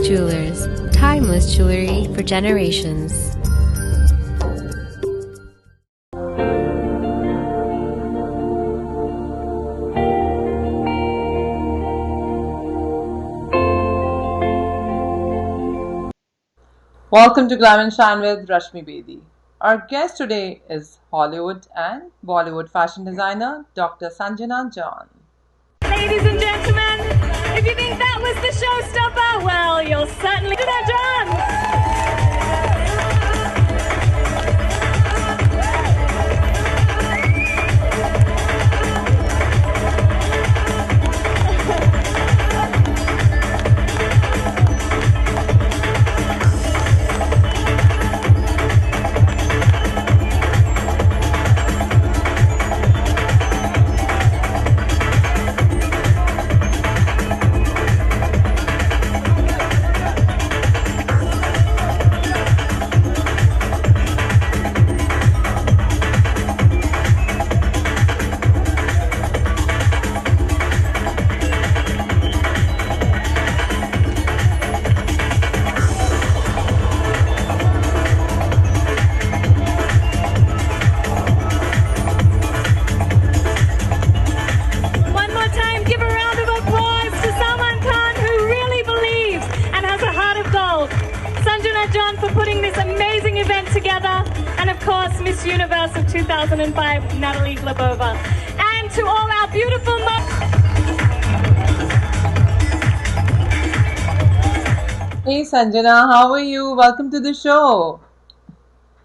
Jewelers, timeless jewelry for generations. Welcome to GLAM and Shine with Rashmi Bedi. Our guest today is Hollywood and Bollywood fashion designer Dr. Sanjana Jon. Ladies and gentlemen, if you think that was the showstopper, well, you'll certainly do that, John. One more time, give a round of applause to Salman Khan, who really believes and has a heart of gold. Sanjana Jon for putting this amazing event together. And of course, Miss Universe of 2005, Natalie Glebova. And to all our beautiful Hey Sanjana, how are you? Welcome to the show.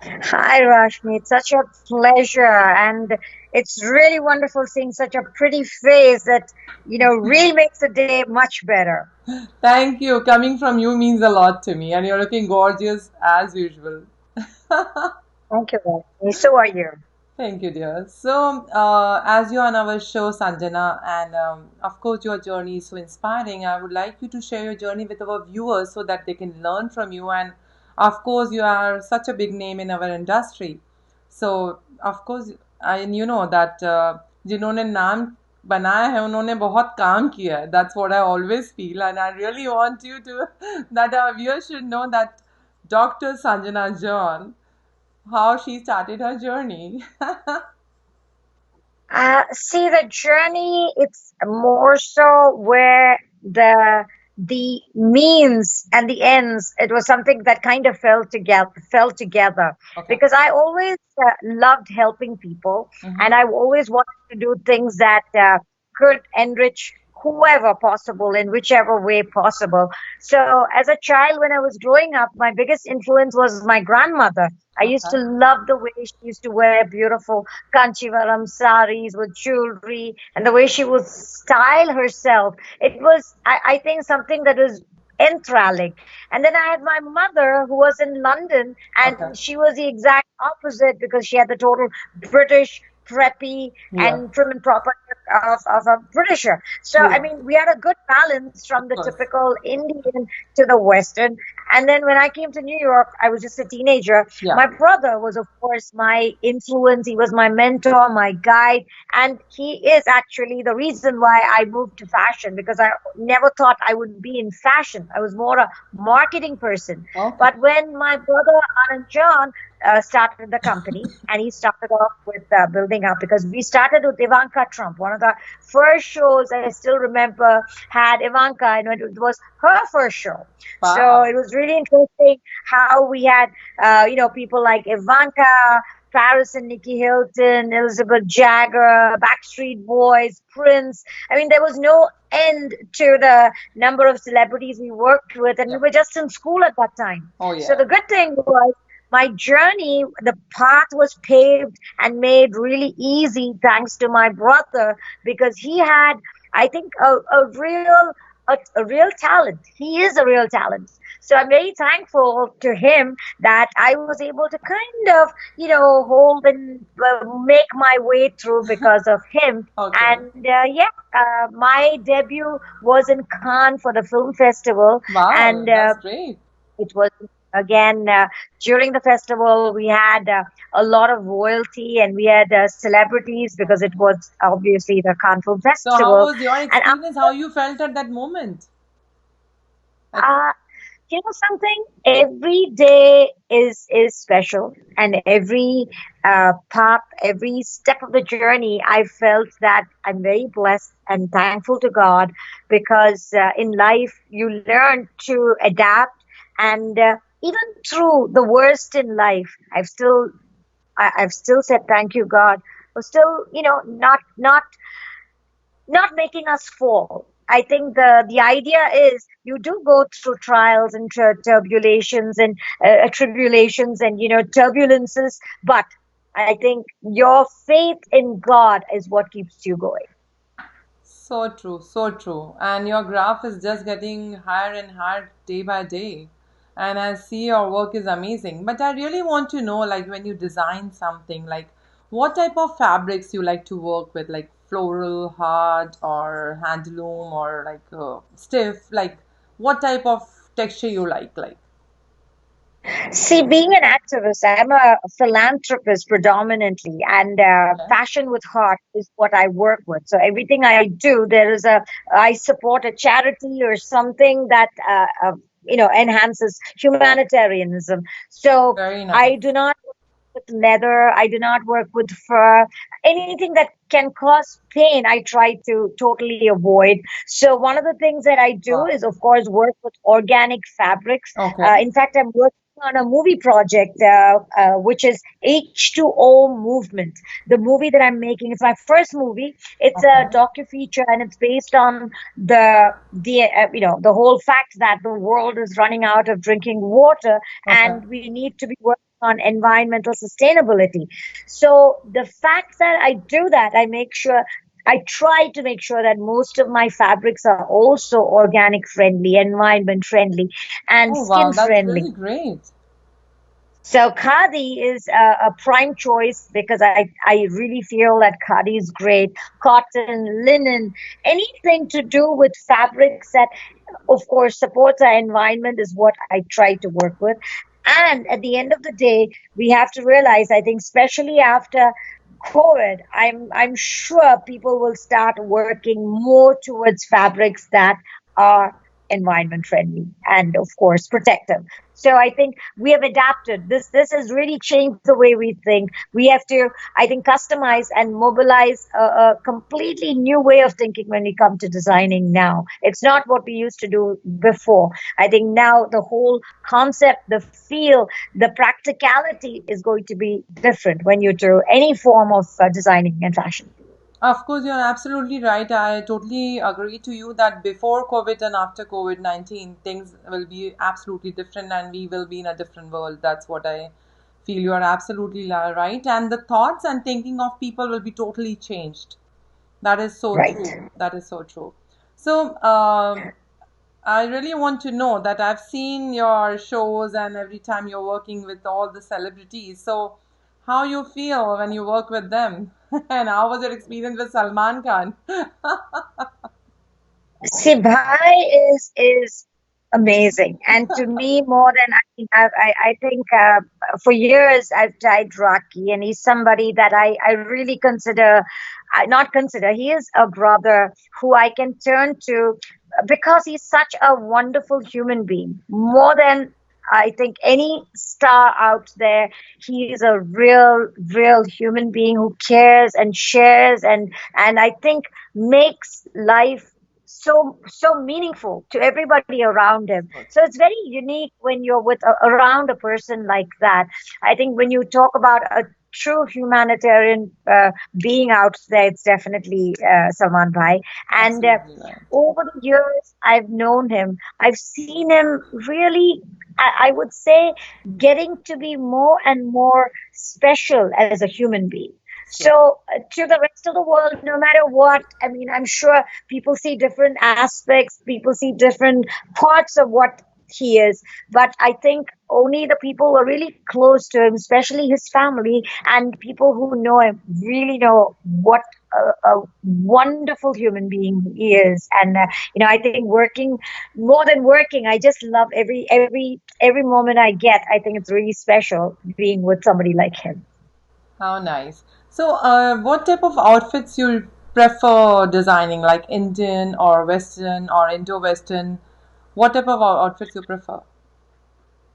Hi, Rashmi. It's such a pleasure, and it's really wonderful seeing such a pretty face that, really makes the day much better. Thank you. Coming from you means a lot to me, and you're looking gorgeous as usual. Thank you, Rashmi. So are you. Thank you, dear. So, as you're on our show, Sanjana, and of course, your journey is so inspiring, I would like you to share your journey with our viewers so that they can learn from you. And of course, you are such a big name in our industry. So, of course, and you know that जिन्होंने नाम बनाया है उन्होंने बहुत काम किया है. That's what I always feel, and I really want you to that our viewers should know that Dr. Sanjana Jon, how she started her journey. See, the journey, it's more so where the means and the ends, it was something that kind of fell together Okay. because I always loved helping people, and I always wanted to do things that could enrich whoever possible in whichever way possible. So as a child, when I was growing up, my biggest influence was my grandmother. I used to Okay. love the way she used to wear beautiful Kanchivaram saris with jewelry and the way she would style herself. It was, I think, something that was enthralling. And then I had my mother who was in London, Okay. and she was the exact opposite because she had the total British, preppy, Yeah. and prim and proper of a Britisher. So, I True. mean, we had a good balance from Of the course. typical Indian to the Western. And then when I came to New York, I was just a teenager. Yeah. My brother was, of course, my influence. He was my mentor, my guide. And he is actually the reason why I moved to fashion, because I never thought I would be in fashion. I was more a marketing person. Okay. But when my brother Anand John started the company, and he started off with building up, because we started with Ivanka Trump. One of the first shows I still remember had Ivanka, and it was her first show. So Wow. it was really interesting how we had, people like Ivanka, Paris and Nikki Hilton, Elizabeth Jagger, Backstreet Boys, Prince. I mean, there was no end to the number of celebrities we worked with, and we Yeah. were just in school at that time. Oh So yeah. the good thing was my journey, the path was paved and made really easy thanks to my brother, because he had, I think, a real talent. He is a real talent. So I'm very thankful to him that I was able to kind of, hold and make my way through because of him. Okay. And my debut was in Cannes for the film festival, Wow, and that's great. it was again during the festival we had a lot of royalty, and we had celebrities, because it was obviously the Cannes Film So how Festival. was your And experience? How you felt at that moment? At uh, you know something? Every day is special, and every path, every step of the journey, I felt that I'm very blessed and thankful to God because in life you learn to adapt, and even through the worst in life, I've still said thank you, God, for still not making us fall. I think the idea is you do go through trials and turbulations and tribulations and turbulences, but I think your faith in God is what keeps you going. So true, so true. And your graph is just getting higher and higher day by day. And I see your work is amazing. But I really want to know, like, when you design something, like, what type of fabrics you like to work with, like floral, hard, or handloom, or like stiff, like, what type of texture you like. See, being an activist, I'm a philanthropist predominantly, and Okay. passion with heart is what I work with. So everything I do, I support a charity or something that enhances humanitarianism. So Very I do nice. not with leather. I do not work with fur. Anything that can cause pain, I try to totally avoid. So one of the things that I do Wow. is, of course, work with organic fabrics. Okay. In fact, I'm working on a movie project, which is H2O Movement. The movie that I'm making is my first movie. It's a Okay. docu-feature, and it's based on the whole fact that the world is running out of drinking water, Okay. and we need to be working on environmental sustainability. So the fact that I do that, I try to make sure that most of my fabrics are also organic friendly, environment friendly, and Oh, wow. skin That's friendly. really great. So khadi is a prime choice because I really feel that khadi is great. Cotton, linen, anything to do with fabrics that, of course, supports our environment is what I try to work with. And at the end of the day, we have to realize, I think, especially after COVID, I'm sure people will start working more towards fabrics that are environment friendly and, of course, protective. So I think we have adapted. This has really changed the way we think. We have to, I think, customize and mobilize a completely new way of thinking when we come to designing now. It's not what we used to do before. I think now the whole concept, the feel, the practicality is going to be different when you do any form of designing and fashion. Of course, you're absolutely right. I totally agree to you that before COVID and after COVID-19, things will be absolutely different and we will be in a different world. That's what I feel. You are absolutely right. And the thoughts and thinking of people will be totally changed. That is so Right. true. That is so true. So, I really want to know that I've seen your shows and every time you're working with all the celebrities. So, how you feel when you work with them? And how was your experience with Salman Khan? See, Bhai is amazing, and to me, more than I think for years I've tried Rocky, and he's somebody that I really consider, I not consider. He is a brother who I can turn to because he's such a wonderful human being. More than I think any star out there, he is a real human being who cares and shares and I think makes life so meaningful to everybody around him. So it's very unique when you're around a person like that. I think when you talk about a true humanitarian being out there, it's definitely Salman Bhai. And Absolutely right. over the years, I've known him. I've seen him really, I would say, getting to be more and more special as a human being. So, So, to the rest of the world, no matter what, I mean, I'm sure people see different aspects, people see different parts of what he is. But I think only the people who are really close to him, especially his family and people who know him, really know what a wonderful human being he is. And I think working more than working, I just love every moment I get. I think it's really special being with somebody like him. how nice. So, what type of outfits you prefer designing, like Indian or Western or Indo-Western? What type of outfits you prefer?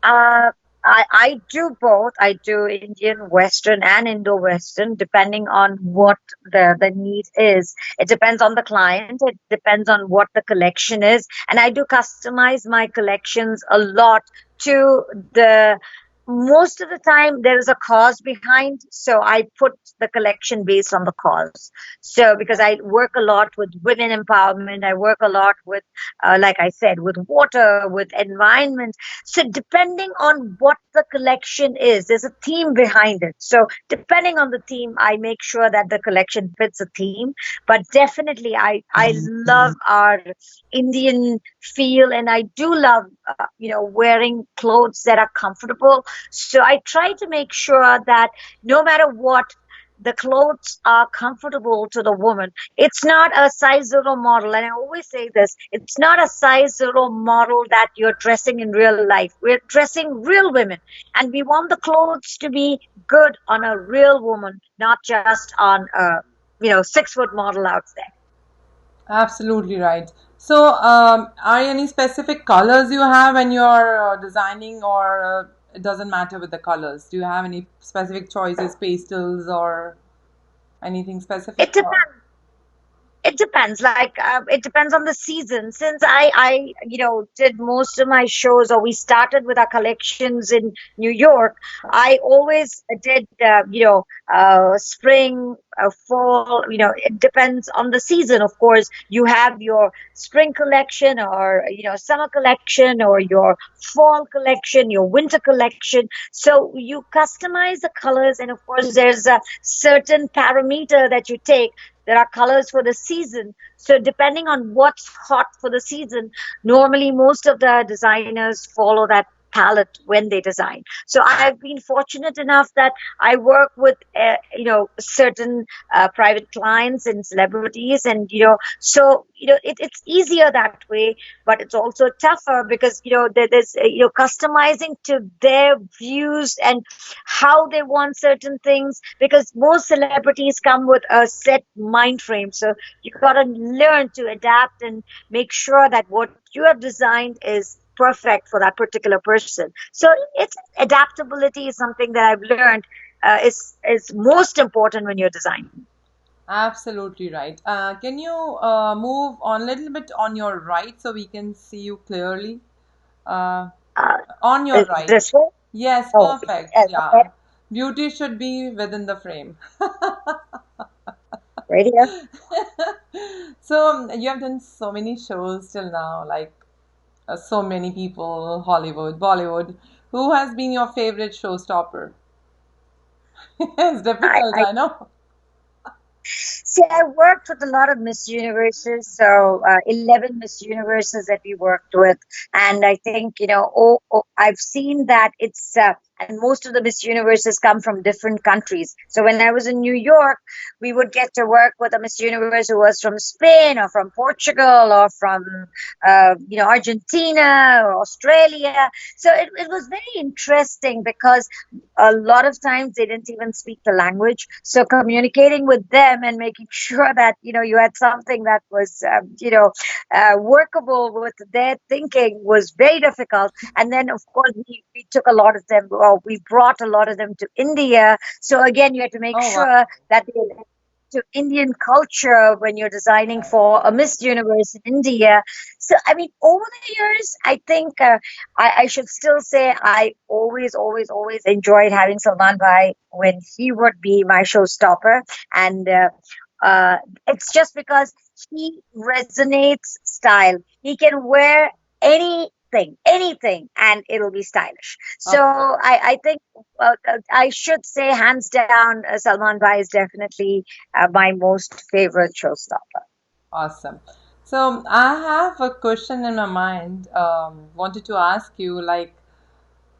Uh, I do both. I do Indian, Western, and Indo-Western, depending on what the need is. It depends on the client. It depends on what the collection is, and I do customize my collections a lot to the. Most of the time, there is a cause behind, so I put the collection based on the cause. So, because I work a lot with women empowerment, I work a lot with, like I said, with water, with environment, so depending on what the collection is, there's a theme behind it. So depending on the theme, I make sure that the collection fits a theme. But definitely, I love our Indian feel, and I do love wearing clothes that are comfortable. So I try to make sure that no matter what, the clothes are comfortable to the woman. It's not a size zero model. And I always say this, it's not a size zero model that you're dressing in real life. We're dressing real women. And we want the clothes to be good on a real woman, not just on a 6 foot model out there. Absolutely right. So, are any specific colors you have when you're designing, or it doesn't matter with the colors? Do you have any specific choices, pastels, or anything specific? It depends. It depends. Like it depends on the season. Since I did most of my shows, or we started with our collections in New York, I always did spring, fall. It depends on the season. Of course, you have your spring collection, or summer collection, or your fall collection, your winter collection. So you customize the colors, and of course, there's a certain parameter that you take. There are colors for the season. So depending on what's hot for the season, normally most of the designers follow that palette when they design. So I've been fortunate enough that I work with certain private clients and celebrities, and it's easier that way, but it's also tougher because there's customizing to their views and how they want certain things, because most celebrities come with a set mind frame. So you got to learn to adapt and make sure that what you have designed is perfect for that particular person. So it's adaptability is something that I've learned is most important when you're designing. Absolutely right. Can you move on a little bit on your right so we can see you clearly? Uh, Uh, on your is right. this way? Yes, Oh, perfect. yes, Yeah. okay, Beauty should be within the frame. right here. So you have done so many shows till now, like so many people, Hollywood, Bollywood. Who has been your favorite showstopper? It's difficult, I I know. See, I worked with a lot of Miss Universes, so 11 Miss Universes that we worked with. And I think, I've seen that and most of the Miss Universes come from different countries. So when I was in New York, we would get to work with a Miss Universe who was from Spain, or from Portugal, or from, Argentina or Australia. So it was very interesting because a lot of times they didn't even speak the language. So communicating with them and making sure that you had something that was workable with their thinking was very difficult. And then of course we took a lot of them, or we brought a lot of them to India. So again, you had to make Oh, wow. sure that they to Indian culture when you're designing for a Miss Universe in India. So, I mean, over the years, I think I should still say I always enjoyed having Salman Bhai when he would be my showstopper. And uh, it's just because he resonates style. He can wear anything, and it'll be stylish. So Of course. I think I should say hands down, Salman Bhai is definitely my most favorite showstopper. Awesome. So I have a question in my mind. Wanted to ask you, like,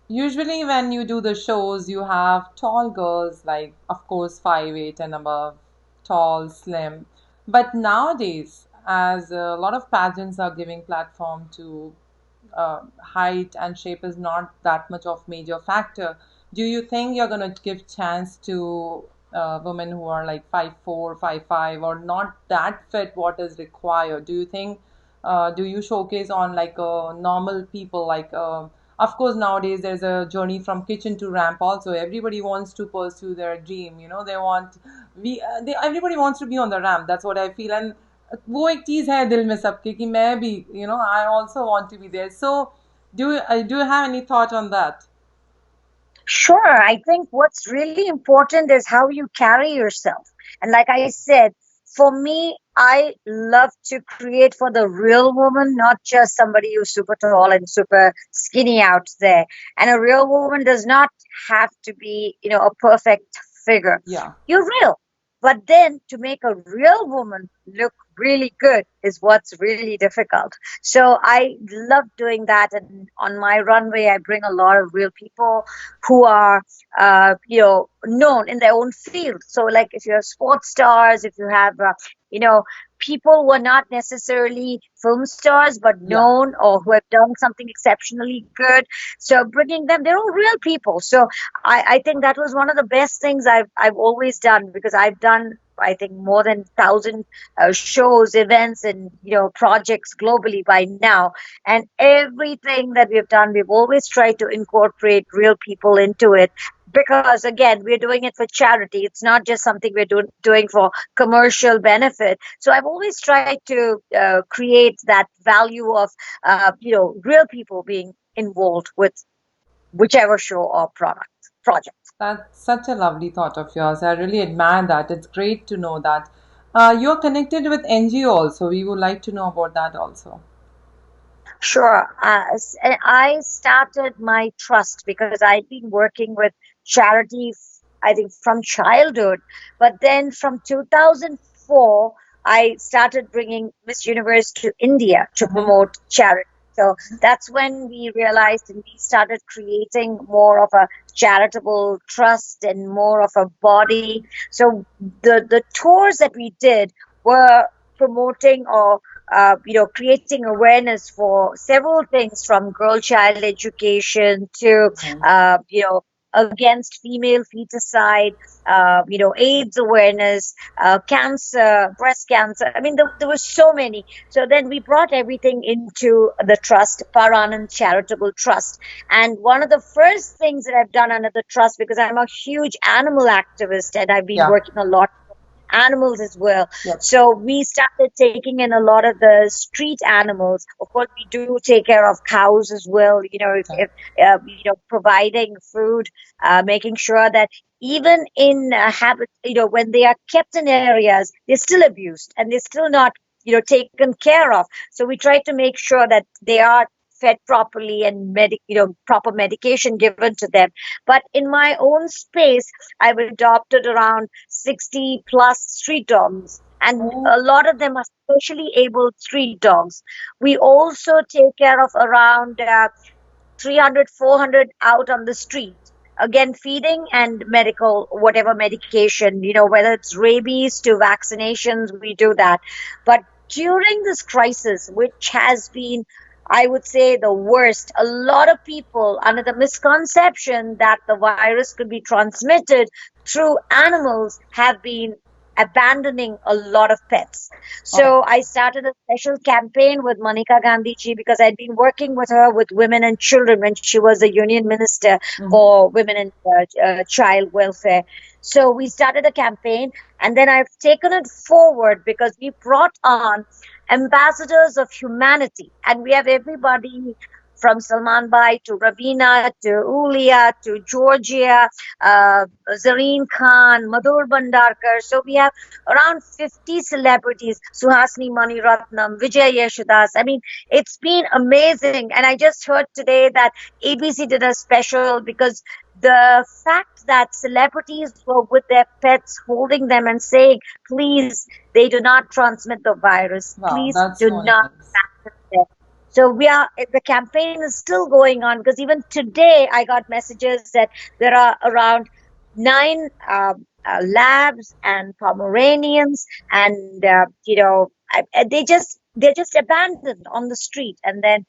usually when you do the shows, you have tall girls, like, of course, 5'8" and above, tall, slim. But nowadays, as a lot of pageants are giving platform to height and shape is not that much of major factor, do you think you're going to give chance to women who are like 5'4", 5'5", or not that fit what is required? Do you think do you showcase on like normal people like Of course, nowadays there's a journey from kitchen to ramp. Also, everybody wants to pursue their dream. They want everybody wants to be on the ramp. That's what I feel. And वो एक चीज है दिल में सबके कि मैं भी I also want to be there. So do you have any thought on that? Sure. I think what's really important is how you carry yourself. And like I said, for me, I love to create for the real woman, not just somebody who's super tall and super skinny out there. And a real woman does not have to be, a perfect figure. Yeah. You're real. But then to make a real woman look really good is what's really difficult. So I love doing that. And on my runway, I bring a lot of real people who are, known in their own field. So like if you have sports stars, if you have, people who are not necessarily film stars, but known or who have done something exceptionally good. So bringing them, they're all real people. So I think that was one of the best things I've always done, because I've done, I think, more than 1,000 shows, events, and projects globally by now. And everything that we've done, we've always tried to incorporate real people into it. Because again, we're doing it for charity. It's not just something we're doing for commercial benefit. So I've always tried to create that value of, real people being involved with whichever show or project. That's such a lovely thought of yours. I really admire that. It's great to know that. You're connected with NGO also. We would like to know about that also. Sure. I started my trust because I'd been working with charities, I think, from childhood. But then from 2004, I started bringing Miss Universe to India to promote charity. So that's when we realized and we started creating more of a charitable trust and more of a body. So the tours that we did were promoting or creating awareness for several things, from girl child education to against female feticide, AIDS awareness, cancer, breast cancer. I mean, there were so many. So then we brought everything into the trust, Paranand Charitable Trust. And one of the first things that I've done under the trust, because I'm a huge animal activist and I've been working a lot animals as well. Yep. So we started taking in a lot of the street animals. Of course, we do take care of cows as well. Providing food, making sure that even in habit, when they are kept in areas, they're still abused and they're still not, taken care of. So we try to make sure that they are fed properly and proper medication given to them. But in my own space, I've adopted around 60 plus street dogs, and a lot of them are specially able street dogs. We also take care of around 300, 400 out on the street. Again, feeding and medical, whatever medication, whether it's rabies to vaccinations, we do that. But during this crisis, which has been, I would say, the worst, a lot of people under the misconception that the virus could be transmitted through animals have been abandoning a lot of pets. So I started a special campaign with Manika Gandhi ji, because I'd been working with her with women and children when she was a union minister for women and child welfare. So we started a campaign, and then I've taken it forward because we brought on ambassadors of humanity, and we have everybody from Salman Bhai to Ravina to Ulia to Georgia, Zareen Khan, Madhur Bhandarkar. So we have around 50 celebrities, Suhasini Maniratnam, Vijay Yeshadas. I mean, it's been amazing. And I just heard today that ABC did a special, because the fact that celebrities were with their pets, holding them and saying, please, they do not transmit the virus. Wow, please that's do so not nice. transmit them. So the campaign is still going on, because even today I got messages that there are around 9 labs and Pomeranians, and they're just abandoned on the street, and then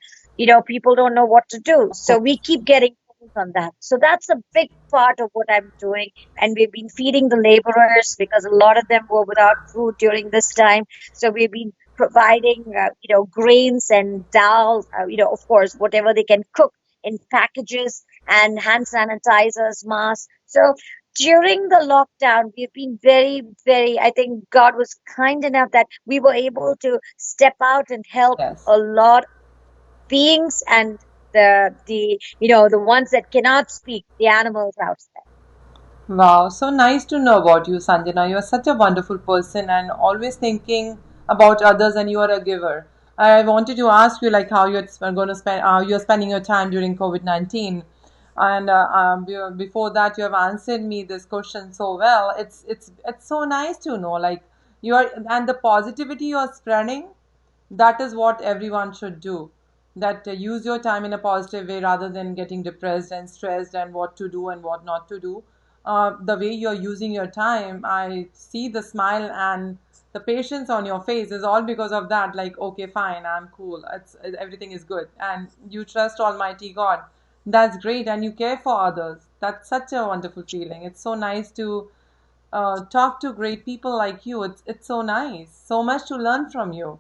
people don't know what to do. So we keep getting on that. So that's a big part of what I'm doing. And we've been feeding the laborers, because a lot of them were without food during this time. So we've been providing, grains and dal, of course, whatever they can cook in packages and hand sanitizers, masks. So during the lockdown, we've been very, very, I think God was kind enough that we were able to step out and help Yes. a lot of beings and the ones that cannot speak, the animals out there. Wow, so nice to know about you, Sanjana. You are such a wonderful person and always thinking about others, and you are a giver. I wanted to ask you like how you're going to spend, how you're spending your time during COVID-19, and before that, you have answered me this question so well. It's so nice to know like you are and the positivity you are spreading. That is what everyone should do. That use your time in a positive way rather than getting depressed and stressed and what to do and what not to do. The way you're using your time, I see the smile and the patience on your face is all because of that. Like, okay, fine, I'm cool. Everything is good, and you trust Almighty God. That's great, and you care for others. That's such a wonderful feeling. It's so nice to talk to great people like you. It's so nice. So much to learn from you.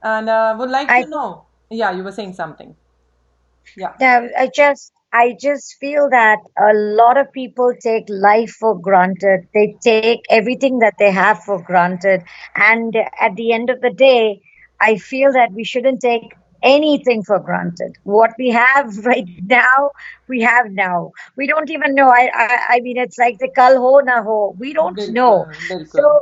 And would like I to know. Yeah, you were saying something. Yeah, Yeah, I just feel that a lot of people take life for granted. They take everything that they have for granted. And at the end of the day, I feel that we shouldn't take anything for granted. What we have right now, we have now. We don't even know. I mean, it's like the kal ho na ho. We don't know. बिल्कुल So बिल्कुल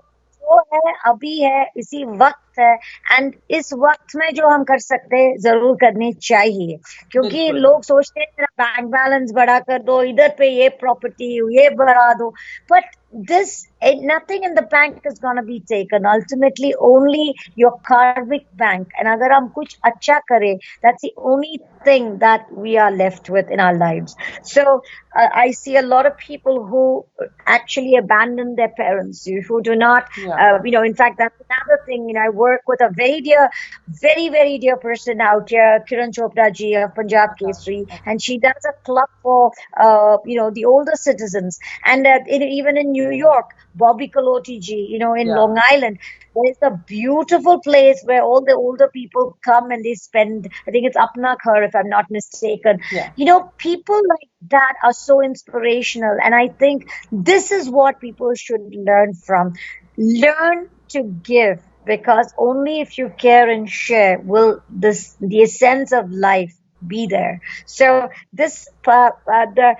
जो है अभी है इसी वक्त है and इस वक्त में जो हम कर सकते हैं जरूर करनी चाहिए क्योंकि बिल्कुल लोग सोचते हैं मेरा बैंक बैलेंस बढ़ा कर दो इधर पे ये प्रॉपर्टी ये बढ़ा दो but this nothing in the bank is going to be taken ultimately only your karmic bank and agar hum kuch acha kare that's the only thing that we are left with in our lives so I see a lot of people who actually abandon their parents who do not yeah in fact that's another thing I work with a very, very dear person out here, Kiran Chopra ji of Punjab अच्छा Kesari, अच्छा and she does a club for, the older citizens. And even in New York, Bobby Kaloti ji, in yeah Long Island, there is a beautiful place where all the older people come and they spend, I think it's Apna Ghar, if I'm not mistaken. yeah People like that are so inspirational. And I think this is what people should learn from. Learn to give because only if you care and share will the essence of life be there. So the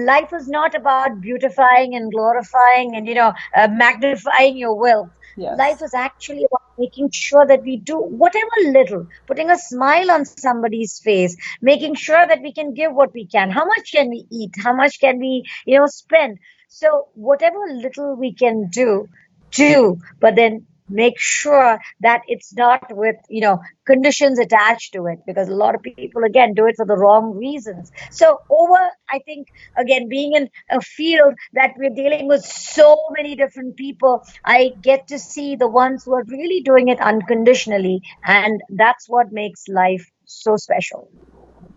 life is not about beautifying and glorifying and magnifying your wealth. Life yes is actually about making sure that we do whatever little, putting a smile on somebody's face, making sure that we can give what we can. How much can we eat? How much can we spend? So whatever little we can do, but then make sure that it's not with conditions attached to it because a lot of people again do it for the wrong reasons. So I think again being in a field that we're dealing with so many different people, I get to see the ones who are really doing it unconditionally, and that's what makes life so special.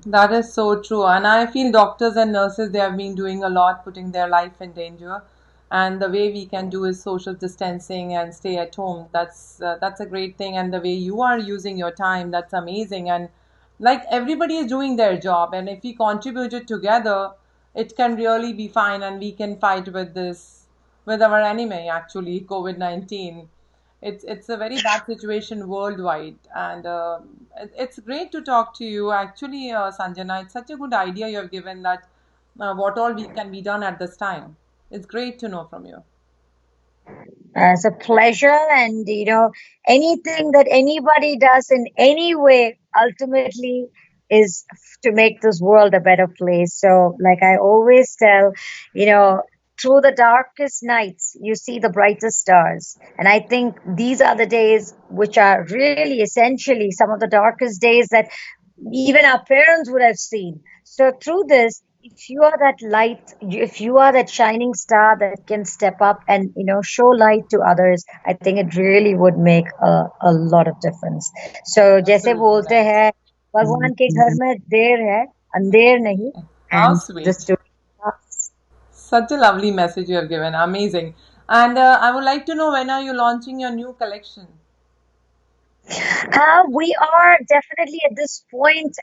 that is so true. And I feel doctors and nurses, they have been doing a lot, putting their life in danger. And the way we can do is social distancing and stay at home. That's a great thing. And the way you are using your time, that's amazing. And like everybody is doing their job. And if we contribute it together, it can really be fine. And we can fight with this, with our enemy, actually, COVID-19. It's a very bad situation worldwide, and it's great to talk to you. Actually, Sanjana, it's such a good idea you have given that what all we can be done at this time. It's great to know from you. It's a pleasure, and anything that anybody does in any way ultimately is to make this world a better place. So, like I always tell, you know, through the darkest nights, you see the brightest stars. And I think these are the days which are really essentially some of the darkest days that even our parents would have seen. So through this, if you are that light, if you are that shining star that can step up and show light to others, I think it really would make a lot of difference. So जैसे Absolutely बोलते right. हैं भगवान के घर में देर है अंधेर नहीं How and the sweet. story. Such a lovely message you have given. Amazing. And I would like to know when are you launching your new collection? We are definitely at this point,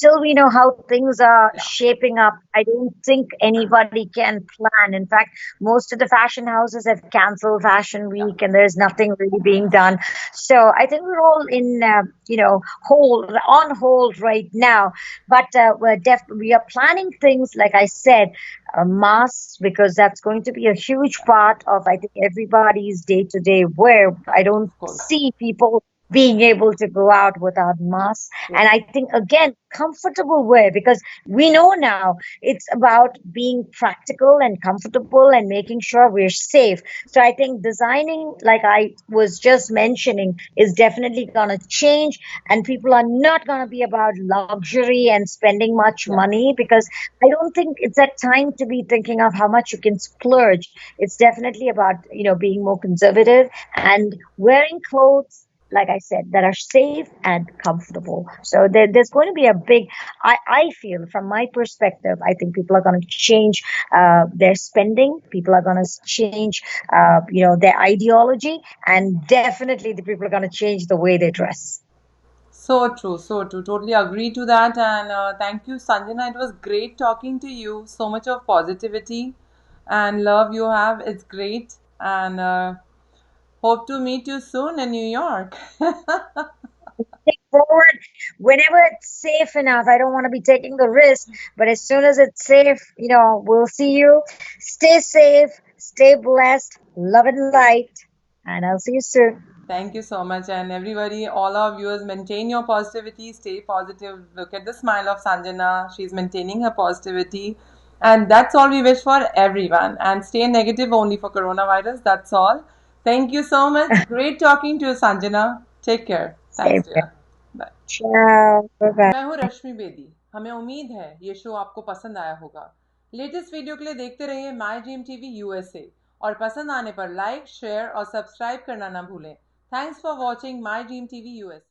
till we know how things are Yeah, shaping up. I don't think anybody can plan. In fact, most of the fashion houses have canceled Fashion yeah, Week and there's nothing really being done. So I think we're all in, on hold right now. But we are planning things, like I said, masks, because that's going to be a huge part of, I think, everybody's day to day wear. yeah, I don't of course. see people being able to go out without masks. True. And I think, again, comfortable wear, because we know now it's about being practical and comfortable and making sure we're safe. So I think designing, like I was just mentioning, is definitely going to change. And people are not going to be about luxury and spending much Yeah. money, because I don't think it's that time to be thinking of how much you can splurge. It's definitely about, being more conservative and wearing clothes, like I said, that are safe and comfortable. So there's going to be a big, I feel from my perspective, I think people are going to change their spending. People are going to change, their ideology. And definitely the people are going to change the way they dress. So true, so true. Totally agree to that. And thank you, Sanjana. It was great talking to you. So much of positivity and love you have. It's great. And hope to meet you soon in New York. Take forward whenever it's safe enough. I don't want to be taking the risk, but as soon as it's safe, we'll see you. Stay safe, stay blessed, love and light, and I'll see you soon. Thank you so much. And everybody, all our viewers, maintain your positivity, stay positive. Look at the smile of Sanjana. She's maintaining her positivity. And that's all we wish for everyone. And stay negative only for coronavirus. That's all. Thank you so much. Great talking to you, Sanjana. Take care. Thanks, Same here. dear. Bye. Ciao. Bye bye. मैं हूँ रश्मि बेदी। हमें उम्मीद है ये show आपको पसंद आया होगा। लेटेस्ट वीडियो के लिए देखते रहिए माई ड्रीम टीवी यूएसए और पसंद आने पर लाइक शेयर और सब्सक्राइब करना ना भूलें। Thanks for watching my dream TV USA.